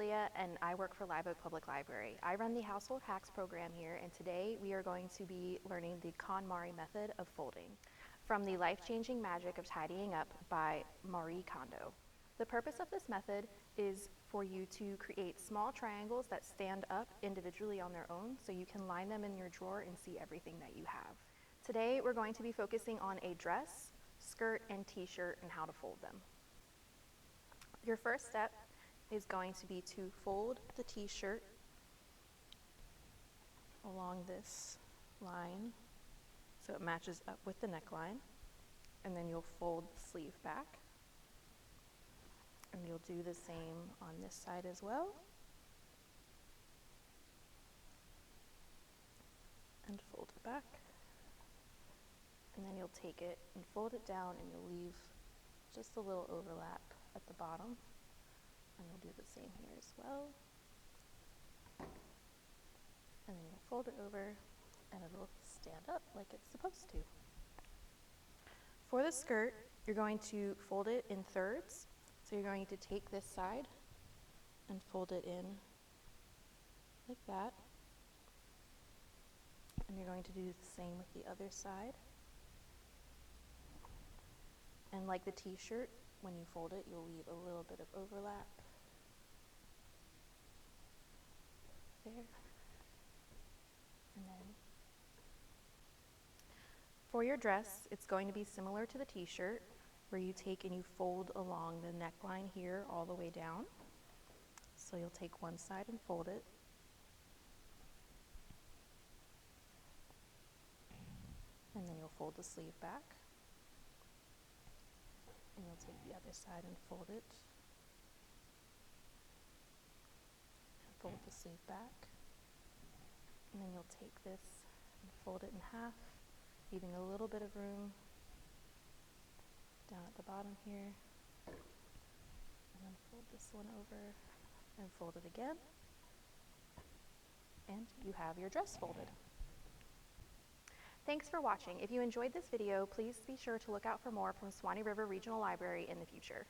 Julia, and I work for Live Oak Public Library. I run the Household Hacks program here, and today we are going to be learning the Kon-Mari method of folding from the Life-Changing Magic of Tidying Up by Marie Kondo. The purpose of this method is for you to create small triangles that stand up individually on their own so you can line them in your drawer and see everything that you have. Today we're going to be focusing on a dress, skirt, and t-shirt and how to fold them. Your first step is going to be to fold the t-shirt along this line so it matches up with the neckline, and then you'll fold the sleeve back, and you'll do the same on this side as well, and fold it back, and then you'll take it and fold it down, and you'll leave just a little overlap at the bottom, and you'll do the same here as well. And then you'll fold it over and it'll stand up like it's supposed to. For the skirt, you're going to fold it in thirds. So you're going to take this side and fold it in like that. And you're going to do the same with the other side. And like the t-shirt, when you fold it, you'll leave a little bit of overlap there. And then for your dress, it's going to be similar to the t-shirt, where you take and you fold along the neckline here all the way down. So you'll take one side and fold it. And then you'll fold the sleeve back. And you'll take the other side and fold it. And fold the sleeve back. And then you'll take this and fold it in half, leaving a little bit of room down at the bottom here. And then fold this one over and fold it again. And you have your dress folded. Thanks for watching. If you enjoyed this video, please be sure to look out for more from Suwannee River Regional Library in the future.